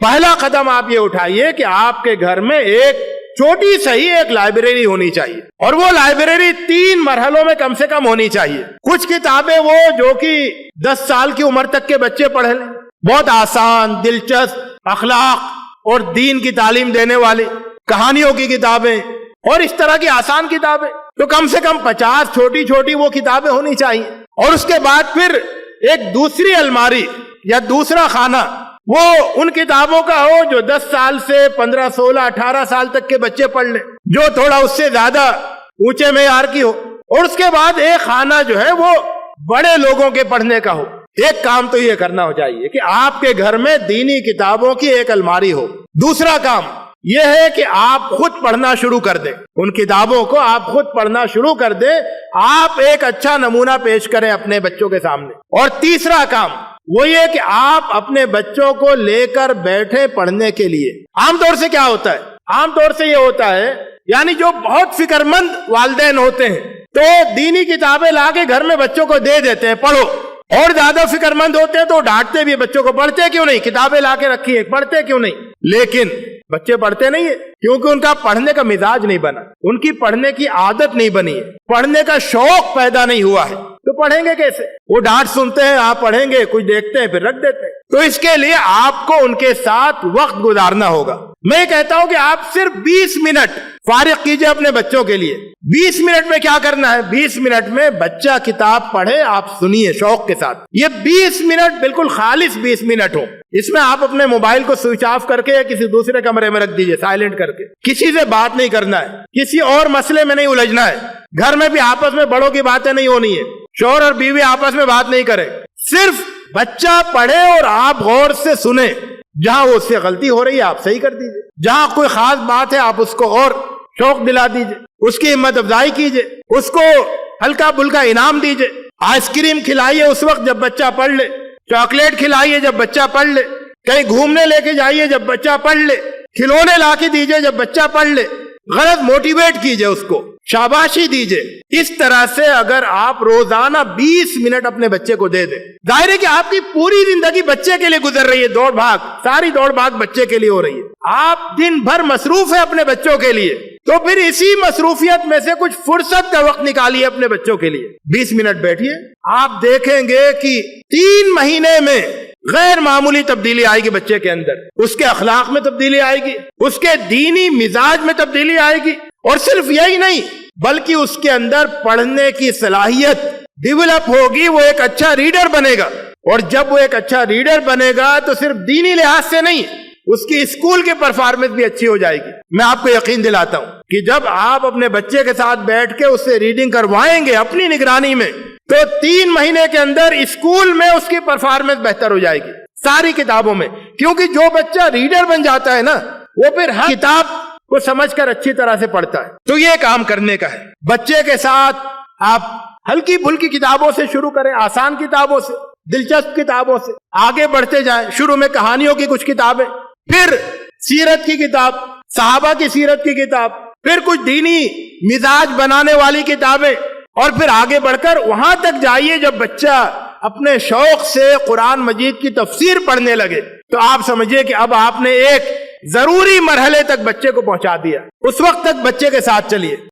پہلا قدم آپ یہ اٹھائیے کہ آپ کے گھر میں ایک چھوٹی صحیح ایک لائبریری ہونی چاہیے، اور وہ لائبریری 3 مرحلوں میں کم سے کم ہونی چاہیے۔ کچھ کتابیں وہ جو کہ 10 سال کی عمر تک کے بچے پڑھ لیں، بہت آسان، دلچسپ، اخلاق اور دین کی تعلیم دینے والی کہانیوں کی کتابیں اور اس طرح کی آسان کتابیں، تو کم سے کم 50 چھوٹی چھوٹی وہ کتابیں ہونی چاہیے۔ اور اس کے بعد پھر ایک دوسری الماری یا دوسرا خانہ وہ ان کتابوں کا ہو جو 10 سال سے 15 16 18 سال تک کے بچے پڑھ لیں، جو تھوڑا اس سے زیادہ اونچے معیار کی ہو۔ اور اس کے بعد ایک خانہ جو ہے وہ بڑے لوگوں کے پڑھنے کا ہو۔ ایک کام تو یہ کرنا ہو چاہیے کہ آپ کے گھر میں دینی کتابوں کی ایک الماری ہو۔ دوسرا کام یہ ہے کہ آپ خود پڑھنا شروع کر دیں، ان کتابوں کو آپ خود پڑھنا شروع کر دیں، آپ ایک اچھا نمونہ پیش کریں اپنے بچوں کے سامنے۔ اور تیسرا کام وہ یہ کہ آپ اپنے بچوں کو لے کر بیٹھے پڑھنے کے لیے۔ عام طور سے کیا ہوتا ہے؟ عام طور سے یہ ہوتا ہے، یعنی جو بہت فکر مند والدین ہوتے ہیں تو دینی کتابیں لا کے گھر میں بچوں کو دے دیتے ہیں، پڑھو، اور زیادہ فکر مند ہوتے ہیں تو ڈانٹتے بھی بچوں کو، پڑھتے کیوں نہیں، کتابیں لا کے رکھی ہیں، پڑھتے کیوں نہیں؟ لیکن بچے پڑھتے نہیں ہیں کیونکہ ان کا پڑھنے کا مزاج نہیں بنا، ان کی پڑھنے کی عادت نہیں بنی ہے، پڑھنے کا شوق پیدا نہیں ہوا ہے، تو پڑھیں گے کیسے؟ وہ ڈانٹ سنتے ہیں، آپ پڑھیں گے، کچھ دیکھتے ہیں پھر رکھ دیتے ہیں۔ تو اس کے لیے آپ کو ان کے ساتھ وقت گزارنا ہوگا۔ میں کہتا ہوں کہ آپ صرف 20 منٹ فارغ کیجئے اپنے بچوں کے لیے۔ 20 منٹ میں کیا کرنا ہے؟ 20 منٹ میں بچہ کتاب پڑھے، آپ سنیے شوق کے ساتھ۔ یہ 20 منٹ بالکل خالص 20 منٹ ہو، اس میں آپ اپنے موبائل کو سوئچ آف کر کے یا کسی دوسرے کمرے میں رکھ دیجئے، سائلنٹ کر کے۔ کسی سے بات نہیں کرنا ہے، کسی اور مسئلے میں نہیں الجھنا ہے، گھر میں بھی آپس میں بڑوں کی باتیں نہیں ہونی ہے، شوہر اور بیوی آپس میں بات نہیں کرے، صرف بچہ پڑھے اور آپ غور سے سنیں۔ جہاں وہ اس سے غلطی ہو رہی ہے آپ صحیح کر دیجئے، جہاں کوئی خاص بات ہے آپ اس کو اور شوق دلا دیجئے، اس کی ہمت افزائی کیجئے، اس کو ہلکا پھلکا انعام دیجئے۔ آئس کریم کھلائیے اس وقت جب بچہ پڑھ لے، چاکلیٹ کھلائیے جب بچہ پڑھ لے، کہیں گھومنے لے کے جائیے جب بچہ پڑھ لے، کھلونے لا کے دیجئے جب بچہ پڑھ لے، غلط موٹیویٹ کیجئے اس کو، شاباشی دیجئے۔ اس طرح سے اگر آپ روزانہ 20 منٹ اپنے بچے کو دے دیں، ظاہر ہے کہ آپ کی پوری زندگی بچے کے لیے گزر رہی ہے، دوڑ بھاگ، ساری دوڑ بھاگ بچے کے لیے ہو رہی ہے، آپ دن بھر مصروف ہیں اپنے بچوں کے لیے، تو پھر اسی مصروفیت میں سے کچھ فرصت کا وقت نکالیے اپنے بچوں کے لیے، 20 منٹ بیٹھیے۔ آپ دیکھیں گے کہ 3 مہینے میں غیر معمولی تبدیلی آئے گی بچے کے اندر، اس کے اخلاق میں تبدیلی آئے گی، اس کے دینی مزاج میں تبدیلی آئے گی، اور صرف یہی نہیں بلکہ اس کے اندر پڑھنے کی صلاحیت ڈیولپ ہوگی، وہ ایک اچھا ریڈر بنے گا، اور جب وہ ایک اچھا ریڈر بنے گا تو صرف دینی لحاظ سے نہیں، اس کی اسکول کی پرفارمنس بھی اچھی ہو جائے گی۔ میں آپ کو یقین دلاتا ہوں کہ جب آپ اپنے بچے کے ساتھ بیٹھ کے اس سے ریڈنگ کروائیں گے اپنی نگرانی میں، تو 3 مہینے کے اندر اسکول میں اس کی پرفارمنس بہتر ہو جائے گی ساری کتابوں میں، کیونکہ جو بچہ ریڈر بن جاتا ہے نا وہ پھر ہر کتاب کو سمجھ کر اچھی طرح سے پڑھتا ہے۔ تو یہ کام کرنے کا ہے، بچے کے ساتھ آپ ہلکی پھلکی کتابوں سے شروع کریں، آسان کتابوں سے، دلچسپ کتابوں سے آگے بڑھتے جائیں۔ شروع میں کہانیوں کی کچھ کتابیں، پھر سیرت کی کتاب، صحابہ کی سیرت کی کتاب، پھر کچھ دینی مزاج بنانے والی کتابیں، اور پھر آگے بڑھ کر وہاں تک جائیے جب بچہ اپنے شوق سے قرآن مجید کی تفسیر پڑھنے لگے، تو آپ سمجھیے کہ اب آپ نے ایک ضروری مرحلے تک بچے کو پہنچا دیا۔ اس وقت تک بچے کے ساتھ چلیے۔